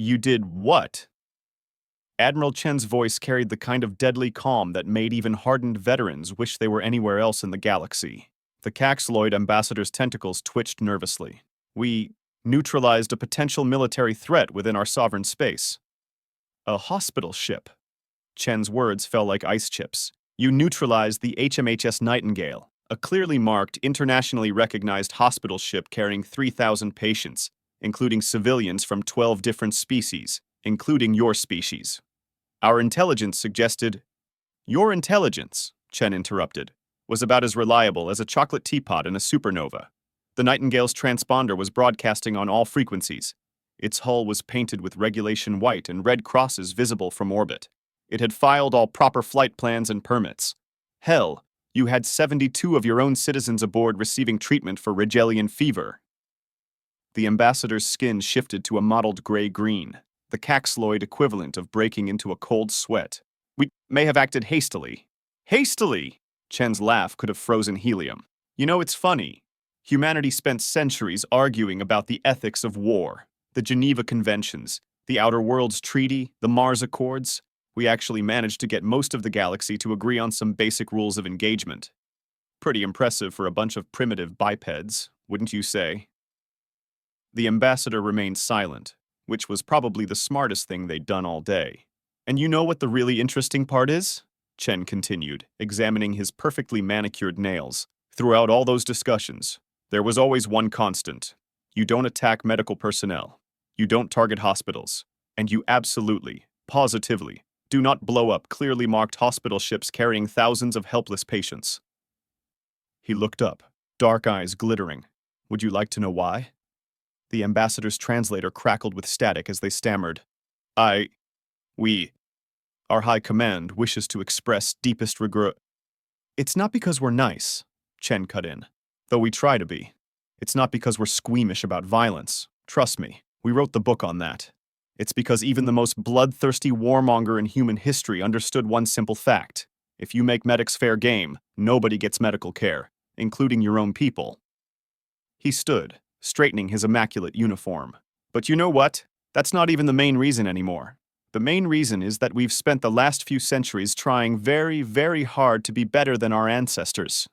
You did what? Admiral Chen's voice carried the kind of deadly calm that made even hardened veterans wish they were anywhere else in the galaxy. The Caxloid ambassador's tentacles twitched nervously. We neutralized a potential military threat within our sovereign space. A hospital ship. Chen's words fell like ice chips. You neutralized the HMHS Nightingale, a clearly marked, internationally recognized hospital ship carrying 3,000 patients, including civilians from 12 different species, including your species. Our intelligence suggested— Your intelligence, Chen interrupted, was about as reliable as a chocolate teapot in a supernova. The Nightingale's transponder was broadcasting on all frequencies. Its hull was painted with regulation white and red crosses visible from orbit. It had filed all proper flight plans and permits. Hell, you had 72 of your own citizens aboard receiving treatment for Rigelian fever. The ambassador's skin shifted to a mottled gray-green, the Caxloid equivalent of breaking into a cold sweat. We may have acted hastily. Hastily! Chen's laugh could have frozen helium. You know, it's funny. Humanity spent centuries arguing about the ethics of war, the Geneva Conventions, the Outer Worlds Treaty, the Mars Accords. We actually managed to get most of the galaxy to agree on some basic rules of engagement. Pretty impressive for a bunch of primitive bipeds, wouldn't you say? The ambassador remained silent, which was probably the smartest thing they'd done all day. And you know what the really interesting part is? Chen continued, examining his perfectly manicured nails. Throughout all those discussions, there was always one constant. You don't attack medical personnel. You don't target hospitals. And you absolutely, positively, do not blow up clearly marked hospital ships carrying thousands of helpless patients. He looked up, dark eyes glittering. Would you like to know why? The ambassador's translator crackled with static as they stammered. Our high command wishes to express deepest regret. It's not because we're nice, Chen cut in, though we try to be. It's not because we're squeamish about violence. Trust me, we wrote the book on that. It's because even the most bloodthirsty warmonger in human history understood one simple fact. If you make medics fair game, nobody gets medical care, including your own people. He stood, straightening his immaculate uniform. But you know what? That's not even the main reason anymore. The main reason is that we've spent the last few centuries trying very, very hard to be better than our ancestors,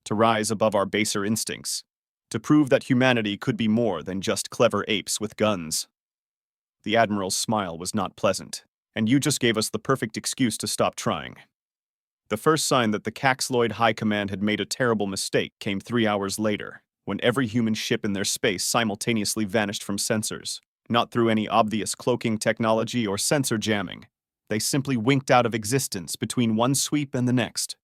to rise above our baser instincts, to prove that humanity could be more than just clever apes with guns. The Admiral's smile was not pleasant, and you just gave us the perfect excuse to stop trying. The first sign that the Caxloid High Command had made a terrible mistake came 3 hours later, when every human ship in their space simultaneously vanished from sensors, not through any obvious cloaking technology or sensor jamming. They simply winked out of existence between one sweep and the next.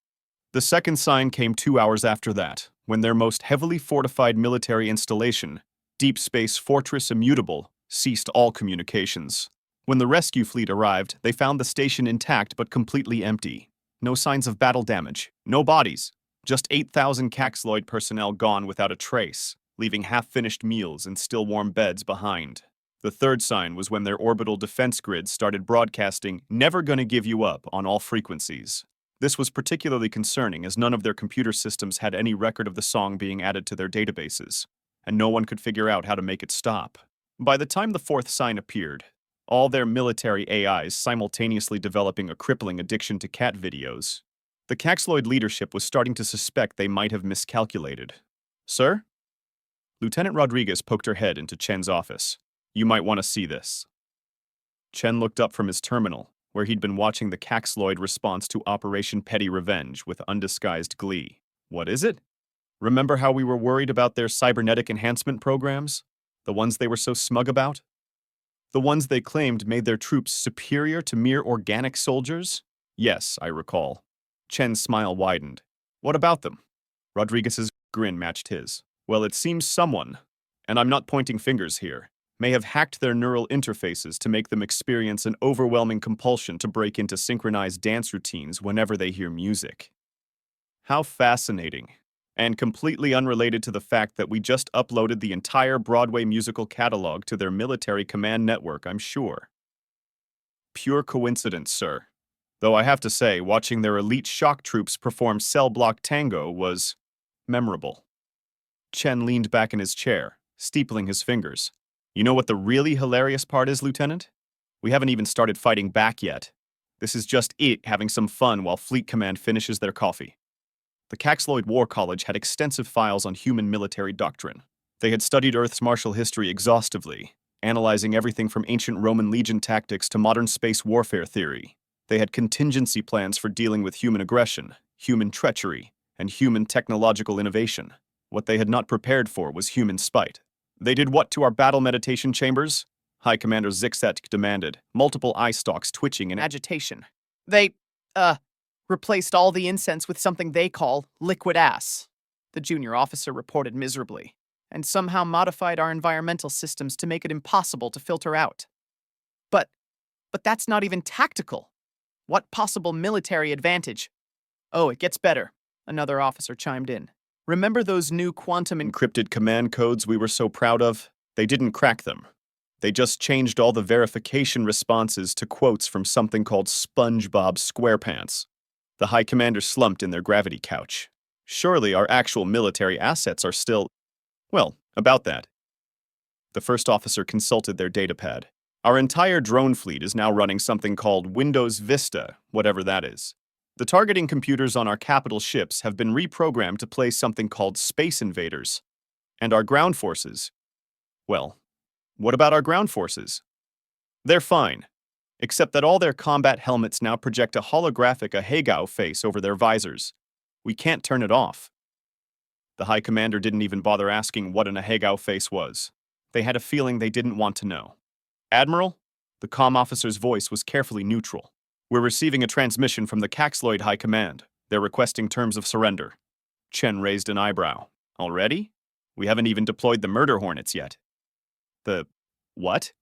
The second sign came 2 hours after that, when their most heavily fortified military installation, Deep Space Fortress Immutable, ceased all communications. When the rescue fleet arrived, they found the station intact but completely empty. No signs of battle damage, no bodies, just 8,000 Caxloid personnel gone without a trace, leaving half-finished meals and still warm beds behind. The third sign was when their orbital defense grid started broadcasting "Never Gonna Give You Up" on all frequencies. This was particularly concerning as none of their computer systems had any record of the song being added to their databases, and no one could figure out how to make it stop. By the time the fourth sign appeared, all their military AIs simultaneously developing a crippling addiction to cat videos, the Caxloid leadership was starting to suspect they might have miscalculated. Sir? Lieutenant Rodriguez poked her head into Chen's office. You might want to see this. Chen looked up from his terminal, where he'd been watching the Caxloid response to Operation Petty Revenge with undisguised glee. What is it? Remember how we were worried about their cybernetic enhancement programs? The ones they were so smug about? The ones they claimed made their troops superior to mere organic soldiers? Yes, I recall. Chen's smile widened. What about them? Rodriguez's grin matched his. Well, it seems someone, and I'm not pointing fingers here, may have hacked their neural interfaces to make them experience an overwhelming compulsion to break into synchronized dance routines whenever they hear music. How fascinating, and completely unrelated to the fact that we just uploaded the entire Broadway musical catalog to their military command network, I'm sure. Pure coincidence, sir. Though I have to say, watching their elite shock troops perform cell block tango was memorable. Chen leaned back in his chair, steepling his fingers. You know what the really hilarious part is, Lieutenant? We haven't even started fighting back yet. This is just it having some fun while Fleet Command finishes their coffee. The Caxloid War College had extensive files on human military doctrine. They had studied Earth's martial history exhaustively, analyzing everything from ancient Roman legion tactics to modern space warfare theory. They had contingency plans for dealing with human aggression, human treachery, and human technological innovation. What they had not prepared for was human spite. They did what to our battle meditation chambers? High Commander Zixet demanded, multiple eye stalks twitching in agitation. They, replaced all the incense with something they call liquid ass, the junior officer reported miserably, and somehow modified our environmental systems to make it impossible to filter out. But that's not even tactical. What possible military advantage? Oh, it gets better, another officer chimed in. Remember those new quantum Encrypted command codes we were so proud of? They didn't crack them. They just changed all the verification responses to quotes from something called SpongeBob SquarePants. The High Commander slumped in their gravity couch. Surely our actual military assets are still... Well, about that. The first officer consulted their datapad. Our entire drone fleet is now running something called Windows Vista, whatever that is. The targeting computers on our capital ships have been reprogrammed to play something called Space Invaders. And our ground forces... Well, what about our ground forces? They're fine, except that all their combat helmets now project a holographic Ahegao face over their visors. We can't turn it off. The High Commander didn't even bother asking what an Ahegao face was. They had a feeling they didn't want to know. Admiral? The comm officer's voice was carefully neutral. We're receiving a transmission from the Caxloid High Command. They're requesting terms of surrender. Chen raised an eyebrow. Already? We haven't even deployed the murder hornets yet. The... what?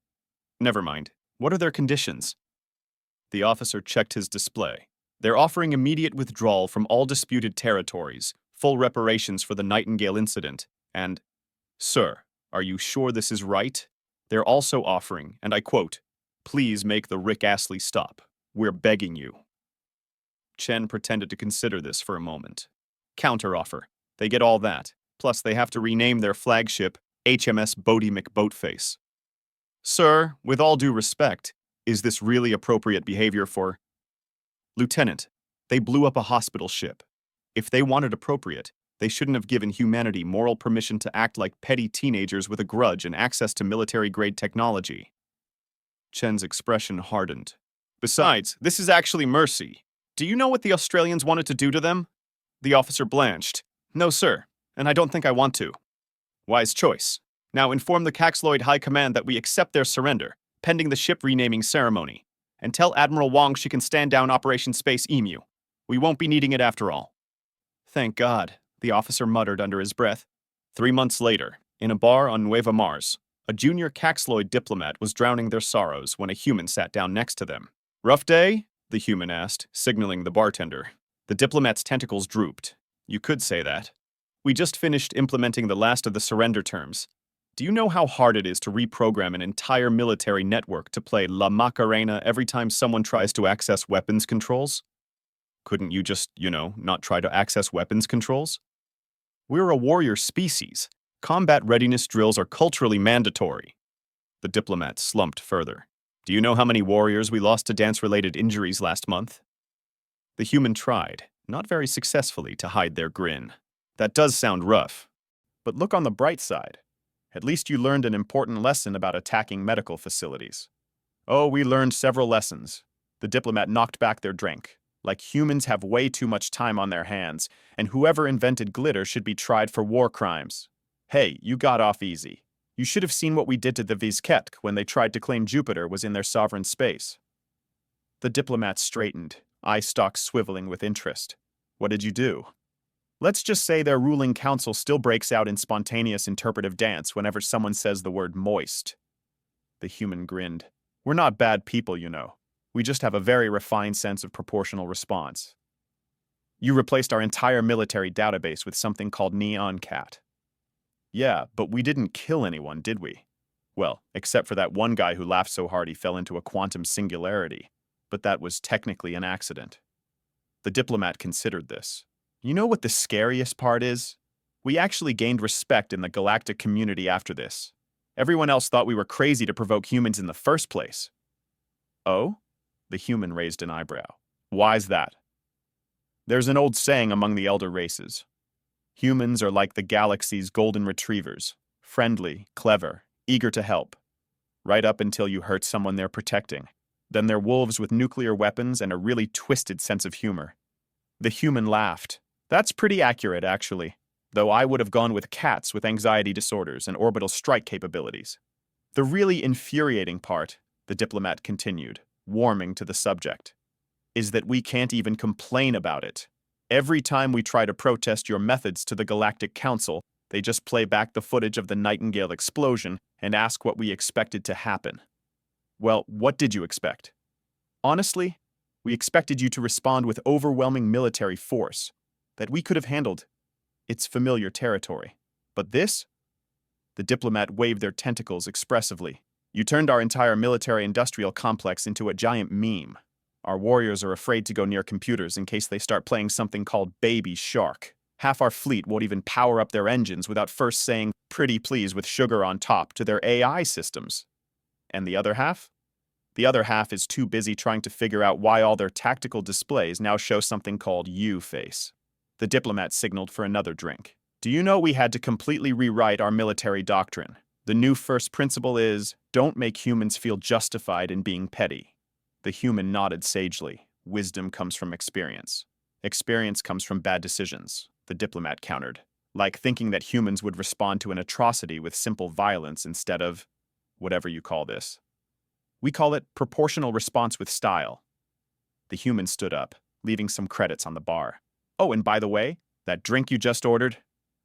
Never mind. What are their conditions? The officer checked his display. They're offering immediate withdrawal from all disputed territories, full reparations for the Nightingale incident, and... Sir, are you sure this is right? They're also offering, and I quote, "Please make the Rick Astley stop. We're begging you." Chen pretended to consider this for a moment. Counteroffer. They get all that, plus they have to rename their flagship HMS Bodie McBoatface. Sir, with all due respect, is this really appropriate behavior for... Lieutenant, they blew up a hospital ship. If they wanted appropriate, they shouldn't have given humanity moral permission to act like petty teenagers with a grudge and access to military-grade technology. Chen's expression hardened. Besides, this is actually mercy. Do you know what the Australians wanted to do to them? The officer blanched. No, sir, and I don't think I want to. Wise choice. Now inform the Caxloid High Command that we accept their surrender, pending the ship renaming ceremony, and tell Admiral Wong she can stand down Operation Space Emu. We won't be needing it after all. Thank God, the officer muttered under his breath. 3 months later, in a bar on Nueva Mars, a junior Caxloid diplomat was drowning their sorrows when a human sat down next to them. Rough day? The human asked, signaling the bartender. The diplomat's tentacles drooped. You could say that. We just finished implementing the last of the surrender terms. Do you know how hard it is to reprogram an entire military network to play La Macarena every time someone tries to access weapons controls? Couldn't you just, not try to access weapons controls? We're a warrior species. Combat readiness drills are culturally mandatory. The diplomat slumped further. Do you know how many warriors we lost to dance-related injuries last month? The human tried, not very successfully, to hide their grin. That does sound rough. But look on the bright side. At least you learned an important lesson about attacking medical facilities. Oh, we learned several lessons. The diplomat knocked back their drink. Like humans have way too much time on their hands, and whoever invented glitter should be tried for war crimes. Hey, you got off easy. You should have seen what we did to the Vizquetsk when they tried to claim Jupiter was in their sovereign space. The diplomat straightened, eye stalks swiveling with interest. What did you do? Let's just say their ruling council still breaks out in spontaneous interpretive dance whenever someone says the word moist. The human grinned. We're not bad people, you know. We just have a very refined sense of proportional response. You replaced our entire military database with something called Neon Cat. Yeah, but we didn't kill anyone, did we? Well, except for that one guy who laughed so hard he fell into a quantum singularity. But that was technically an accident. The diplomat considered this. You know what the scariest part is? We actually gained respect in the galactic community after this. Everyone else thought we were crazy to provoke humans in the first place. Oh? The human raised an eyebrow. Why's that? There's an old saying among the elder races. Humans are like the galaxy's golden retrievers, friendly, clever, eager to help, right up until you hurt someone they're protecting. Then they're wolves with nuclear weapons and a really twisted sense of humor. The human laughed. That's pretty accurate, actually, though I would have gone with cats with anxiety disorders and orbital strike capabilities. The really infuriating part, the diplomat continued, warming to the subject, is that we can't even complain about it. Every time we try to protest your methods to the Galactic Council, they just play back the footage of the Nightingale explosion and ask what we expected to happen. Well, what did you expect? Honestly, we expected you to respond with overwhelming military force, that we could have handled. It's familiar territory. But this? The diplomat waved their tentacles expressively. You turned our entire military-industrial complex into a giant meme. Our warriors are afraid to go near computers in case they start playing something called Baby Shark. Half our fleet won't even power up their engines without first saying, "Pretty please with sugar on top," to their AI systems. And the other half? The other half is too busy trying to figure out why all their tactical displays now show something called U-face. The diplomat signaled for another drink. Do you know we had to completely rewrite our military doctrine? The new first principle is, don't make humans feel justified in being petty. The human nodded sagely. Wisdom comes from experience. Experience comes from bad decisions, the diplomat countered, like thinking that humans would respond to an atrocity with simple violence instead of whatever you call this. We call it proportional response with style. The human stood up, leaving some credits on the bar. Oh, and by the way, that drink you just ordered?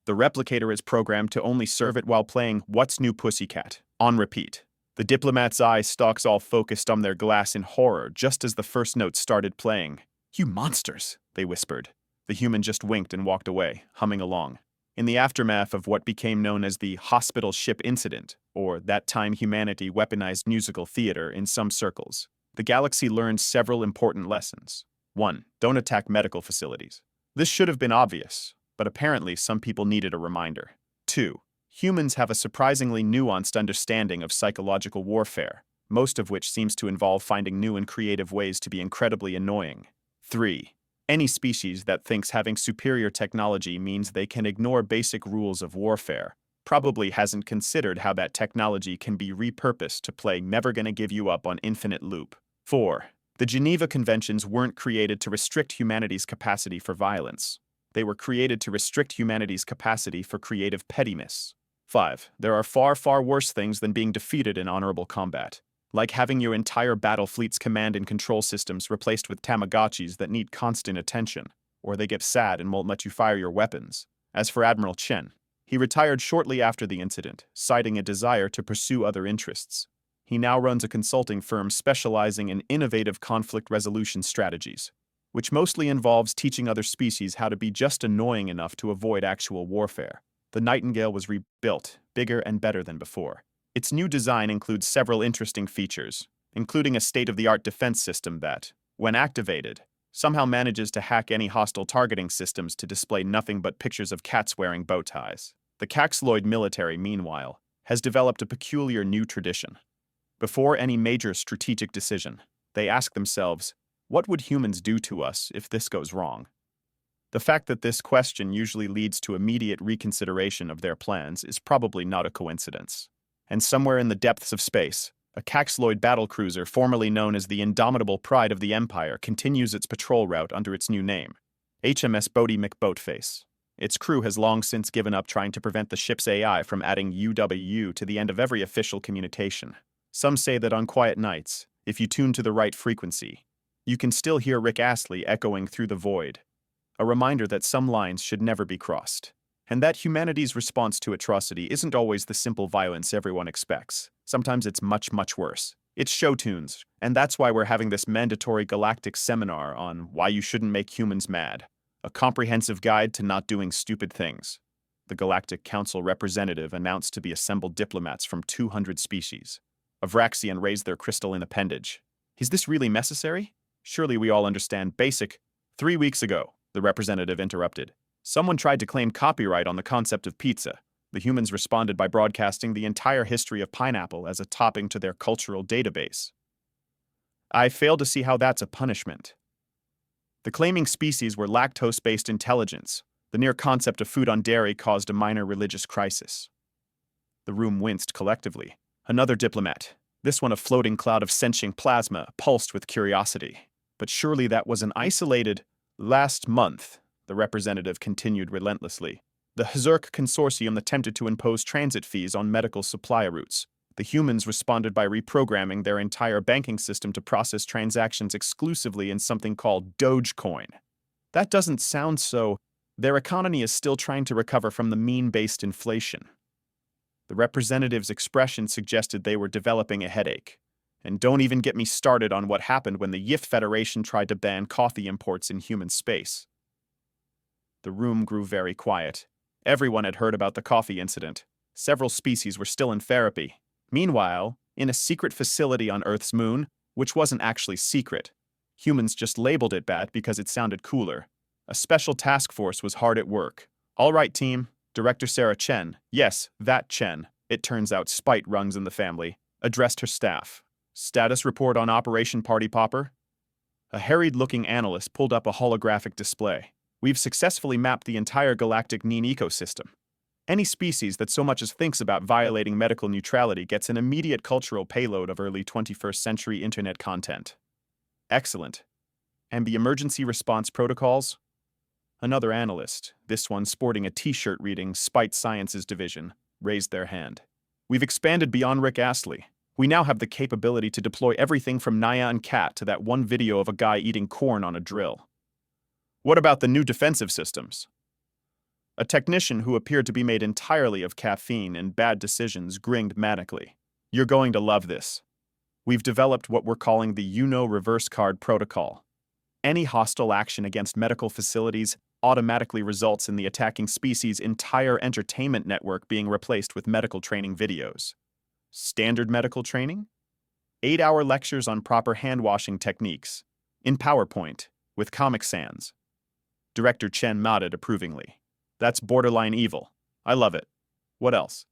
The replicator is programmed to only serve it while playing What's New Pussycat on repeat. The diplomat's eye stalks all focused on their glass in horror just as the first note started playing. You monsters, they whispered. The human just winked and walked away, humming along. In the aftermath of what became known as the hospital ship incident, or that time humanity weaponized musical theater in some circles, the galaxy learned several important lessons. 1. Don't attack medical facilities. This should have been obvious, but apparently some people needed a reminder. 2. Humans have a surprisingly nuanced understanding of psychological warfare, most of which seems to involve finding new and creative ways to be incredibly annoying. 3. Any species that thinks having superior technology means they can ignore basic rules of warfare probably hasn't considered how that technology can be repurposed to play Never Gonna Give You Up on infinite loop. 4. The Geneva Conventions weren't created to restrict humanity's capacity for violence. They were created to restrict humanity's capacity for creative pettiness. 5. There are far, far worse things than being defeated in honorable combat, like having your entire battle fleet's command and control systems replaced with Tamagotchis that need constant attention, or they get sad and won't let you fire your weapons. As for Admiral Chen, he retired shortly after the incident, citing a desire to pursue other interests. He now runs a consulting firm specializing in innovative conflict resolution strategies, which mostly involves teaching other species how to be just annoying enough to avoid actual warfare. The Nightingale was rebuilt, bigger and better than before. Its new design includes several interesting features, including a state-of-the-art defense system that, when activated, somehow manages to hack any hostile targeting systems to display nothing but pictures of cats wearing bow ties. The Caxloid military, meanwhile, has developed a peculiar new tradition. Before any major strategic decision, they ask themselves, what would humans do to us if this goes wrong? The fact that this question usually leads to immediate reconsideration of their plans is probably not a coincidence. And somewhere in the depths of space, a Caxloid battlecruiser formerly known as the Indomitable Pride of the Empire continues its patrol route under its new name, HMS Bodie McBoatface. Its crew has long since given up trying to prevent the ship's AI from adding UWU to the end of every official communication. Some say that on quiet nights, if you tune to the right frequency, you can still hear Rick Astley echoing through the void, a reminder that some lines should never be crossed, and that humanity's response to atrocity isn't always the simple violence everyone expects. Sometimes it's much, much worse. It's show tunes, and that's why we're having this mandatory galactic seminar on why you shouldn't make humans mad, a comprehensive guide to not doing stupid things. The Galactic Council representative announced to be assembled diplomats from 200 species. Avraxian raised their crystalline appendage. Is this really necessary? Surely we all understand basic. 3 weeks ago, the representative interrupted. Someone tried to claim copyright on the concept of pizza. The humans responded by broadcasting the entire history of pineapple as a topping to their cultural database. I fail to see how that's a punishment. The claiming species were lactose-based intelligence. The near concept of food on dairy caused a minor religious crisis. The room winced collectively. Another diplomat, this one a floating cloud of sentient plasma, pulsed with curiosity. But surely that was an isolated... Last month, the representative continued relentlessly. The Hazurk consortium attempted to impose transit fees on medical supply routes. The humans responded by reprogramming their entire banking system to process transactions exclusively in something called Dogecoin. That doesn't sound so... Their economy is still trying to recover from the meme-based inflation. The representative's expression suggested they were developing a headache. And don't even get me started on what happened when the YIF Federation tried to ban coffee imports in human space. The room grew very quiet. Everyone had heard about the coffee incident. Several species were still in therapy. Meanwhile, in a secret facility on Earth's moon, which wasn't actually secret, humans just labeled it bad because it sounded cooler. A special task force was hard at work. All right, team. Director Sarah Chen, yes, that Chen, it turns out spite runs in the family, addressed her staff. Status report on Operation Party Popper? A harried-looking analyst pulled up a holographic display. We've successfully mapped the entire galactic Neen ecosystem. Any species that so much as thinks about violating medical neutrality gets an immediate cultural payload of early 21st century internet content. Excellent. And the emergency response protocols? Another analyst, this one sporting a t-shirt reading Spite Sciences Division, raised their hand. We've expanded beyond Rick Astley. We now have the capability to deploy everything from Naya and Cat to that one video of a guy eating corn on a drill. What about the new defensive systems? A technician who appeared to be made entirely of caffeine and bad decisions grinned manically. You're going to love this. We've developed what we're calling the reverse card protocol. Any hostile action against medical facilities automatically results in the attacking species' entire entertainment network being replaced with medical training videos. Standard medical training? 8-hour lectures on proper hand-washing techniques, in PowerPoint, with Comic Sans. Director Chen nodded approvingly. That's borderline evil. I love it. What else?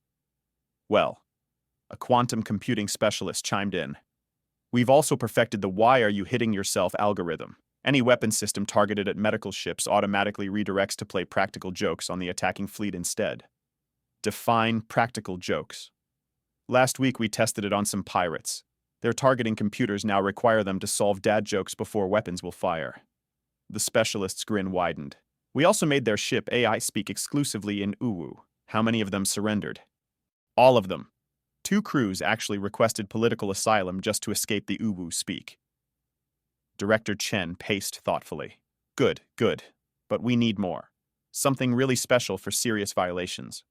Well, a quantum computing specialist chimed in. We've also perfected the why are you hitting yourself algorithm. Any weapon system targeted at medical ships automatically redirects to play practical jokes on the attacking fleet instead. Define practical jokes. Last week we tested it on some pirates. Their targeting computers now require them to solve dad jokes before weapons will fire. The specialist's grin widened. We also made their ship AI speak exclusively in Uwu. How many of them surrendered? All of them. 2 crews actually requested political asylum just to escape the Uwu speak. Director Chen paced thoughtfully. Good, good. But we need more. Something really special for serious violations.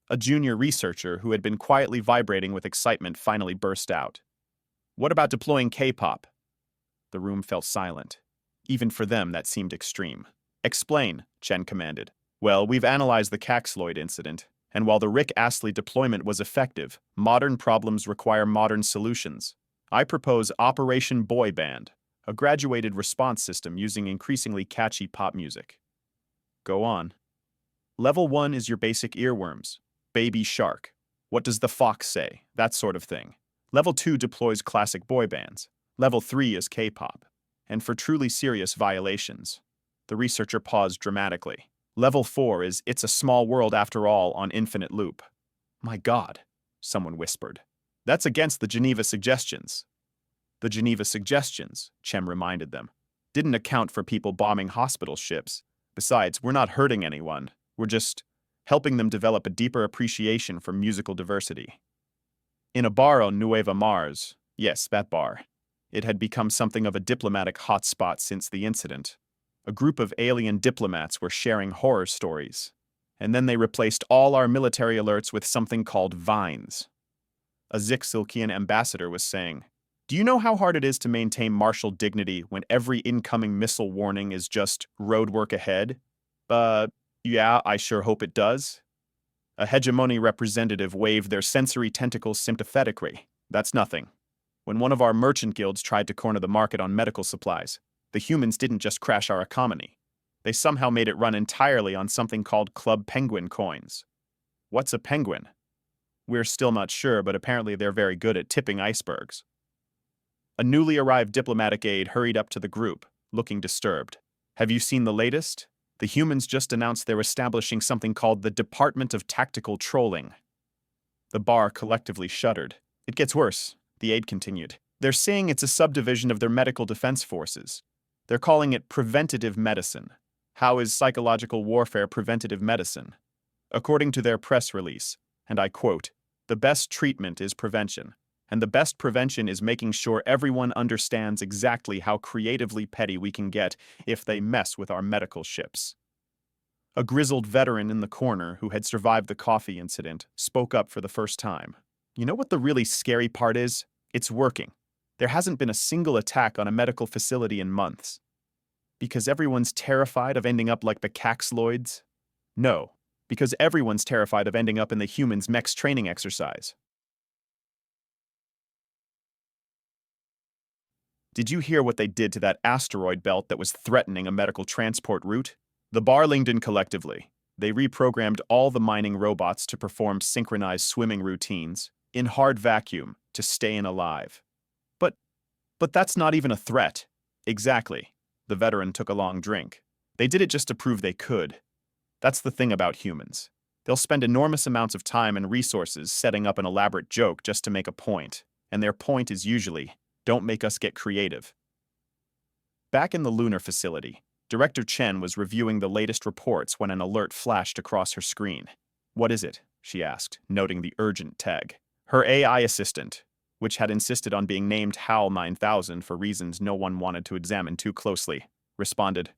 A junior researcher who had been quietly vibrating with excitement finally burst out. What about deploying K-pop? The room fell silent. Even for them, that seemed extreme. Explain, Chen commanded. Well, we've analyzed the Caxloid incident, and while the Rick Astley deployment was effective, modern problems require modern solutions. I propose Operation Boy Band, a graduated response system using increasingly catchy pop music. Go on. Level 1 is your basic earworms. Baby Shark. What does the fox say? That sort of thing. Level 2 deploys classic boy bands. Level 3 is K-pop. And for truly serious violations, the researcher paused dramatically. Level 4 is It's a Small World After All on infinite loop. My God, someone whispered. That's against the Geneva Suggestions. The Geneva Suggestions, Chem reminded them, didn't account for people bombing hospital ships. Besides, we're not hurting anyone. We're just helping them develop a deeper appreciation for musical diversity. In a bar on Nueva Mars, yes, that bar, it had become something of a diplomatic hotspot since the incident. A group of alien diplomats were sharing horror stories, and then they replaced all our military alerts with something called vines. A Zixilkian ambassador was saying, "Do you know how hard it is to maintain martial dignity when every incoming missile warning is just roadwork ahead?" Yeah, I sure hope it does. A hegemony representative waved their sensory tentacles sympathetically. That's nothing. When one of our merchant guilds tried to corner the market on medical supplies, the humans didn't just crash our economy. They somehow made it run entirely on something called Club Penguin coins. What's a penguin? We're still not sure, but apparently they're very good at tipping icebergs. A newly arrived diplomatic aide hurried up to the group, looking disturbed. Have you seen the latest? The humans just announced they're establishing something called the Department of Tactical Trolling. The bar collectively shuddered. It gets worse, the aide continued. They're saying it's a subdivision of their medical defense forces. They're calling it preventative medicine. How is psychological warfare preventative medicine? According to their press release, and I quote, "The best treatment is prevention, and the best prevention is making sure everyone understands exactly how creatively petty we can get if they mess with our medical ships." A grizzled veteran in the corner who had survived the coffee incident spoke up for the first time. You know what the really scary part is? It's working. There hasn't been a single attack on a medical facility in months. Because everyone's terrified of ending up like the Caxloids? No, because everyone's terrified of ending up in the humans' mechs training exercise. Did you hear what they did to that asteroid belt that was threatening a medical transport route? The bar leaned in collectively. They reprogrammed all the mining robots to perform synchronized swimming routines in hard vacuum to stay in alive. But that's not even a threat. Exactly. The veteran took a long drink. They did it just to prove they could. That's the thing about humans. They'll spend enormous amounts of time and resources setting up an elaborate joke just to make a point, and their point is usually, don't make us get creative. Back in the lunar facility, Director Chen was reviewing the latest reports when an alert flashed across her screen. What is it? She asked, noting the urgent tag. Her AI assistant, which had insisted on being named HAL 9000 for reasons no one wanted to examine too closely, responded,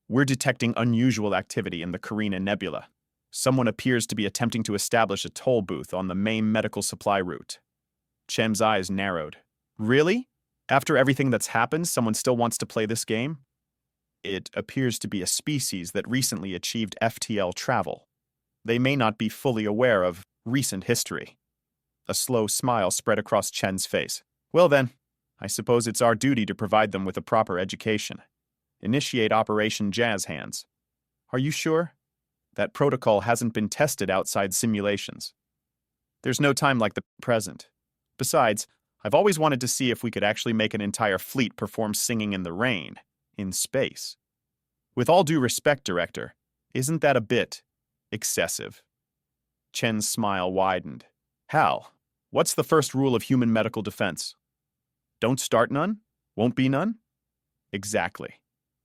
"We're detecting unusual activity in the Carina Nebula. Someone appears to be attempting to establish a toll booth on the main medical supply route." Chen's eyes narrowed. Really? After everything that's happened, someone still wants to play this game? It appears to be a species that recently achieved FTL travel. They may not be fully aware of recent history. A slow smile spread across Chen's face. Well then, I suppose it's our duty to provide them with a proper education. Initiate Operation Jazz Hands. Are you sure? That protocol hasn't been tested outside simulations. There's no time like the present. Besides, I've always wanted to see if we could actually make an entire fleet perform Singing in the Rain in space. With all due respect, Director, isn't that a bit excessive? Chen's smile widened. Hal, what's the first rule of human medical defense? Don't start none? Won't be none? Exactly.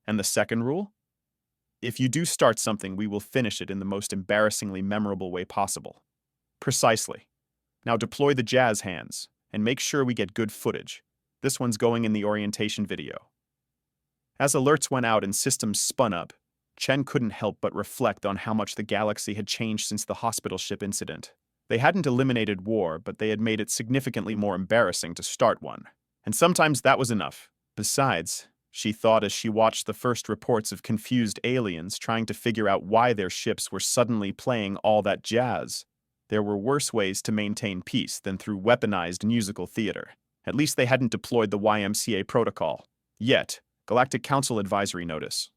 And the second rule? If you do start something, we will finish it in the most embarrassingly memorable way possible. Precisely. Now deploy the jazz hands, and make sure we get good footage. This one's going in the orientation video. As alerts went out and systems spun up, Chen couldn't help but reflect on how much the galaxy had changed since the hospital ship incident. They hadn't eliminated war, but they had made it significantly more embarrassing to start one. And sometimes that was enough. Besides, she thought as she watched the first reports of confused aliens trying to figure out why their ships were suddenly playing all that jazz. There were worse ways to maintain peace than through weaponized musical theater. At least they hadn't deployed the YMCA protocol. Yet, Galactic Council Advisory Notice.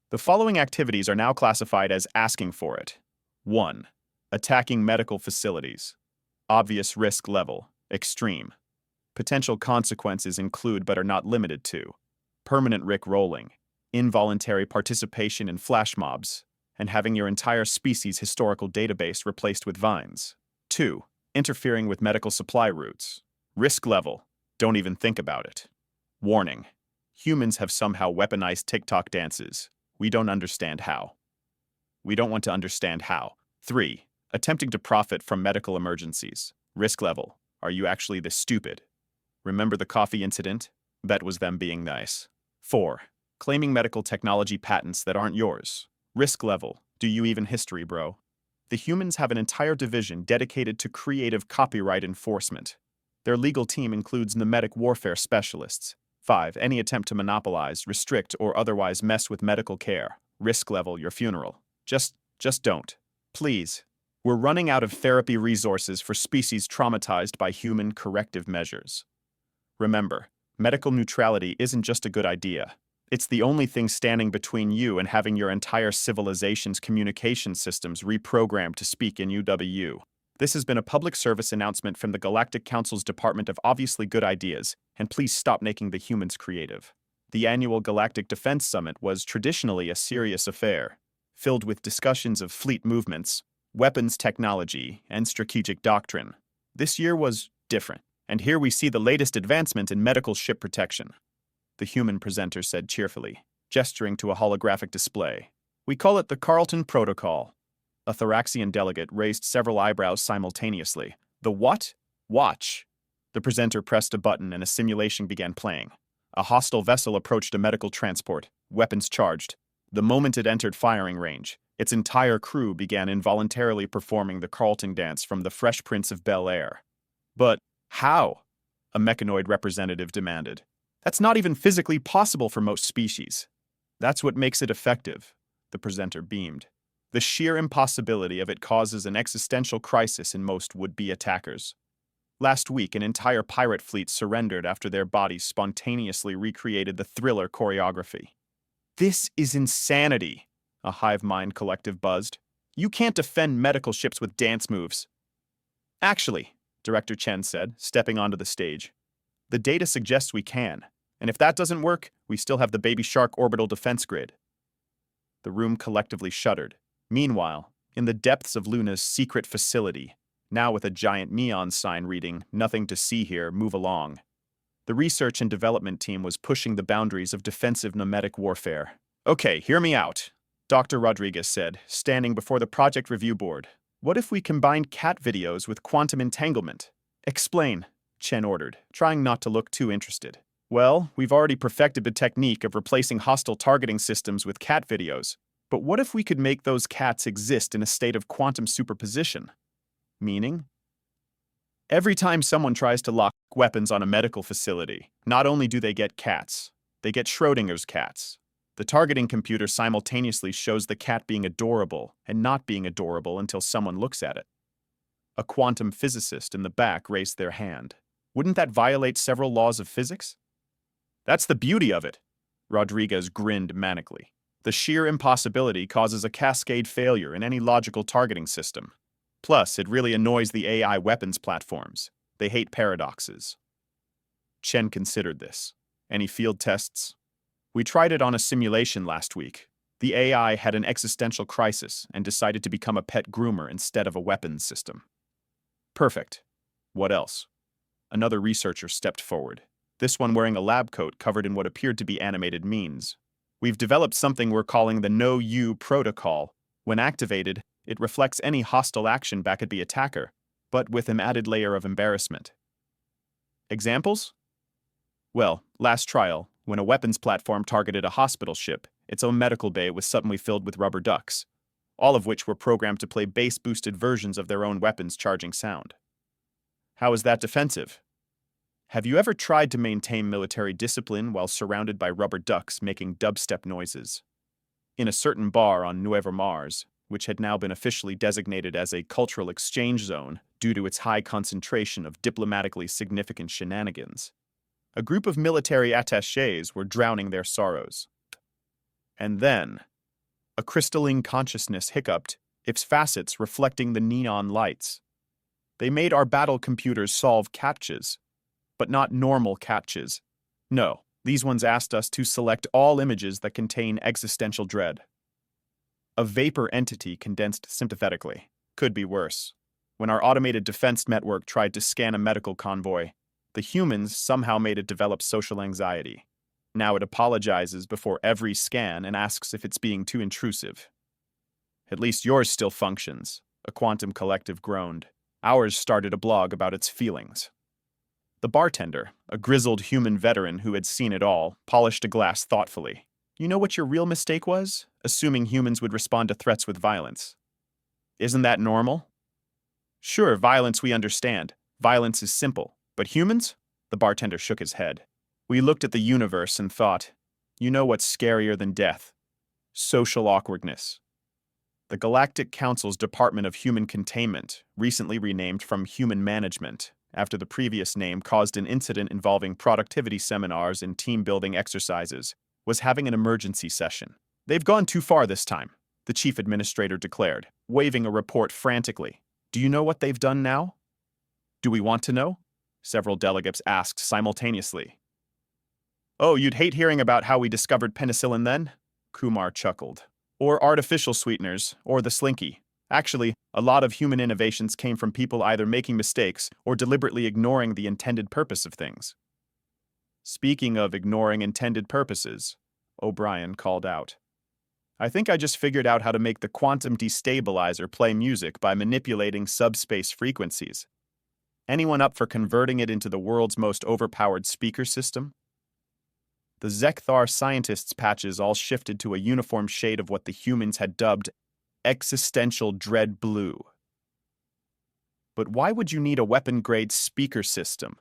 The following activities are now classified as asking for it. 1. Attacking medical facilities. Obvious risk level, extreme. Potential consequences include but are not limited to permanent Rick-rolling, involuntary participation in flash mobs, and having your entire species' historical database replaced with vines. 2. Interfering with medical supply routes. Risk level, don't even think about it. Warning. Humans have somehow weaponized TikTok dances. We don't understand how. We don't want to understand how. 3. Attempting to profit from medical emergencies. Risk level. Are you actually this stupid? Remember the coffee incident? Bet was them being nice. 4. Claiming medical technology patents that aren't yours. Risk level. Do you even history, bro? The humans have an entire division dedicated to creative copyright enforcement. Their legal team includes pneumatic warfare specialists. 5. Any attempt to monopolize, restrict, or otherwise mess with medical care. Risk level, your funeral. Just don't. Please. We're running out of therapy resources for species traumatized by human corrective measures. Remember, medical neutrality isn't just a good idea. It's the only thing standing between you and having your entire civilization's communication systems reprogrammed to speak in UW. This has been a public service announcement from the Galactic Council's Department of Obviously Good Ideas, and please stop making the humans creative. The annual Galactic Defense Summit was traditionally a serious affair, filled with discussions of fleet movements, weapons technology, and strategic doctrine. This year was different, and here we see the latest advancement in medical ship protection. The human presenter said cheerfully, gesturing to a holographic display. We call it the Carlton Protocol. A Thoraxian delegate raised several eyebrows simultaneously. The what? Watch. The presenter pressed a button and a simulation began playing. A hostile vessel approached a medical transport, weapons charged. The moment it entered firing range, its entire crew began involuntarily performing the Carlton dance from The Fresh Prince of Bel-Air. But how? A mechanoid representative demanded. That's not even physically possible for most species. That's what makes it effective, the presenter beamed. The sheer impossibility of it causes an existential crisis in most would-be attackers. Last week, an entire pirate fleet surrendered after their bodies spontaneously recreated the Thriller choreography. This is insanity, a hive mind collective buzzed. You can't defend medical ships with dance moves. Actually, Director Chen said, stepping onto the stage, the data suggests we can. And if that doesn't work, we still have the Baby Shark orbital defense grid. The room collectively shuddered. Meanwhile, in the depths of Luna's secret facility, now with a giant neon sign reading, "Nothing to see here, move along," the research and development team was pushing the boundaries of defensive nomadic warfare. Okay, hear me out, Dr. Rodriguez said, standing before the project review board. What if we combined cat videos with quantum entanglement? Explain, Chen ordered, trying not to look too interested. Well, we've already perfected the technique of replacing hostile targeting systems with cat videos. But what if we could make those cats exist in a state of quantum superposition? Meaning? Every time someone tries to lock weapons on a medical facility, not only do they get cats, they get Schrodinger's cats. The targeting computer simultaneously shows the cat being adorable and not being adorable until someone looks at it. A quantum physicist in the back raised their hand. Wouldn't that violate several laws of physics? That's the beauty of it, Rodriguez grinned manically. The sheer impossibility causes a cascade failure in any logical targeting system. Plus, it really annoys the AI weapons platforms. They hate paradoxes. Chen considered this. Any field tests? We tried it on a simulation last week. The AI had an existential crisis and decided to become a pet groomer instead of a weapons system. Perfect. What else? Another researcher stepped forward, this one wearing a lab coat covered in what appeared to be animated memes. We've developed something we're calling the No-You protocol. When activated, it reflects any hostile action back at the attacker, but with an added layer of embarrassment. Examples? Well, last trial, when a weapons platform targeted a hospital ship, its own medical bay was suddenly filled with rubber ducks, all of which were programmed to play bass-boosted versions of their own weapons charging sound. How is that defensive? Have you ever tried to maintain military discipline while surrounded by rubber ducks making dubstep noises? In a certain bar on Nuevo Mars, which had now been officially designated as a cultural exchange zone due to its high concentration of diplomatically significant shenanigans, a group of military attachés were drowning their sorrows. And then, a crystalline consciousness hiccuped, its facets reflecting the neon lights. They made our battle computers solve CAPTCHAs, but not normal CAPTCHAs. No, these ones asked us to select all images that contain existential dread. A vapor entity condensed sympathetically. Could be worse. When our automated defense network tried to scan a medical convoy, the humans somehow made it develop social anxiety. Now it apologizes before every scan and asks if it's being too intrusive. At least yours still functions, a quantum collective groaned. Ours started a blog about its feelings. The bartender, a grizzled human veteran who had seen it all, polished a glass thoughtfully. You know what your real mistake was? Assuming humans would respond to threats with violence. Isn't that normal? Sure, violence we understand. Violence is simple. But humans? The bartender shook his head. We looked at the universe and thought, you know what's scarier than death? Social awkwardness. The Galactic Council's Department of Human Containment, recently renamed from Human Management, after the previous name caused an incident involving productivity seminars and team-building exercises, was having an emergency session. They've gone too far this time, the chief administrator declared, waving a report frantically. Do you know what they've done now? Do we want to know? Several delegates asked simultaneously. Oh, you'd hate hearing about how we discovered penicillin then? Kumar chuckled. Or artificial sweeteners, or the slinky. Actually, a lot of human innovations came from people either making mistakes or deliberately ignoring the intended purpose of things. Speaking of ignoring intended purposes, O'Brien called out. I think I just figured out how to make the quantum destabilizer play music by manipulating subspace frequencies. Anyone up for converting it into the world's most overpowered speaker system? The Zekthar scientists' patches all shifted to a uniform shade of what the humans had dubbed existential dread blue. But why would you need a weapon-grade speaker system?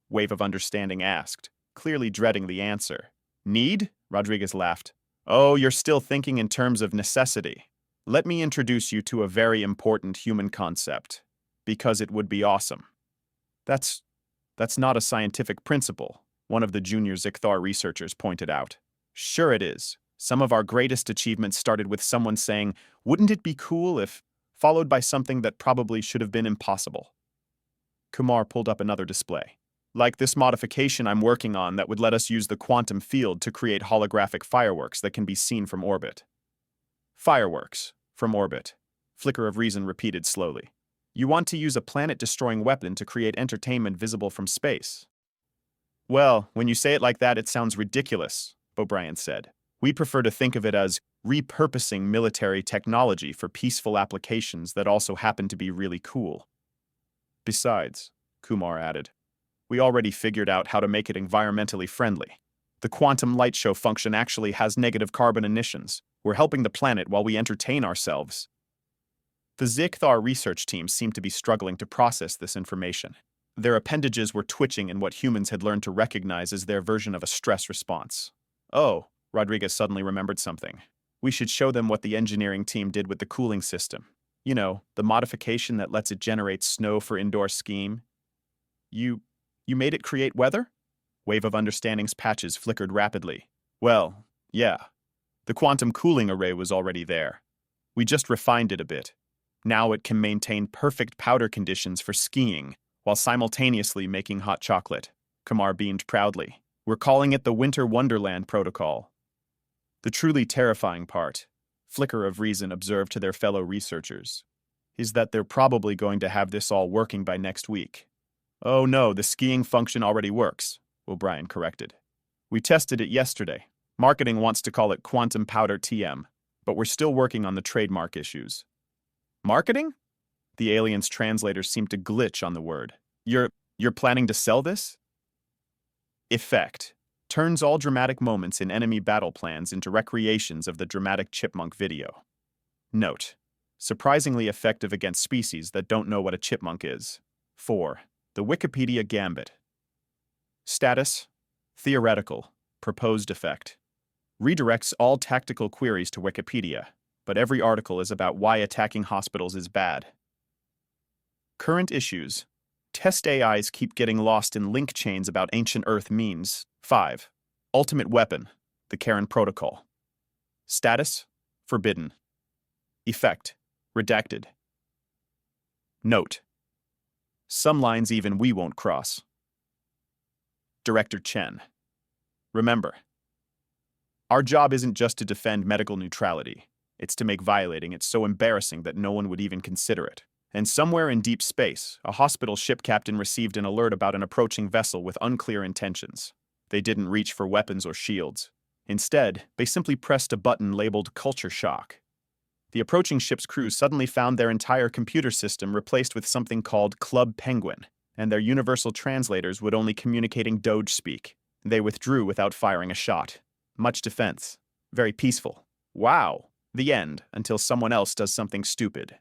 Wave of Understanding asked, clearly dreading the answer. Need? Rodriguez laughed. Oh, you're still thinking in terms of necessity. Let me introduce you to a very important human concept, because it would be awesome. That's not a scientific principle, one of the junior Zekthar researchers pointed out. Sure it is. Some of our greatest achievements started with someone saying, wouldn't it be cool if, followed by something that probably should have been impossible. Kumar pulled up another display. Like this modification I'm working on that would let us use the quantum field to create holographic fireworks that can be seen from orbit. Fireworks, from orbit, Flicker of Reason repeated slowly. You want to use a planet-destroying weapon to create entertainment visible from space. Well, when you say it like that, it sounds ridiculous, O'Brien said. We prefer to think of it as repurposing military technology for peaceful applications that also happen to be really cool. Besides, Kumar added, we already figured out how to make it environmentally friendly. The quantum light show function actually has negative carbon emissions. We're helping the planet while we entertain ourselves. The Zekthar research team seemed to be struggling to process this information. Their appendages were twitching in what humans had learned to recognize as their version of a stress response. Oh, Rodriguez suddenly remembered something. We should show them what the engineering team did with the cooling system. You know, the modification that lets it generate snow for indoor skiing. You made it create weather? Wave of Understanding's patches flickered rapidly. Well, yeah. The quantum cooling array was already there. We just refined it a bit. Now it can maintain perfect powder conditions for skiing, while simultaneously making hot chocolate. Kumar beamed proudly. We're calling it the Winter Wonderland Protocol. The truly terrifying part, Flicker of Reason observed to their fellow researchers, is that they're probably going to have this all working by next week. Oh no, the skiing function already works, O'Brien corrected. We tested it yesterday. Marketing wants to call it Quantum Powder TM, but we're still working on the trademark issues. Marketing? The alien's translators seemed to glitch on the word. You're planning to sell this? Effect. Turns all dramatic moments in enemy battle plans into recreations of the dramatic chipmunk video. Note. Surprisingly effective against species that don't know what a chipmunk is. 4. The Wikipedia Gambit. Status. Theoretical. Proposed effect. Redirects all tactical queries to Wikipedia, but every article is about why attacking hospitals is bad. Current issues. Test AIs keep getting lost in link chains about ancient Earth means. 5. Ultimate weapon. The Karen Protocol. Status. Forbidden. Effect. Redacted. Note. Some lines even we won't cross. Director Chen. Remember, our job isn't just to defend medical neutrality. It's to make violating it so embarrassing that no one would even consider it. And somewhere in deep space, a hospital ship captain received an alert about an approaching vessel with unclear intentions. They didn't reach for weapons or shields. Instead, they simply pressed a button labeled Culture Shock. The approaching ship's crew suddenly found their entire computer system replaced with something called Club Penguin, and their universal translators would only communicating Doge speak. They withdrew without firing a shot. Much defense. Very peaceful. Wow. The end, until someone else does something stupid.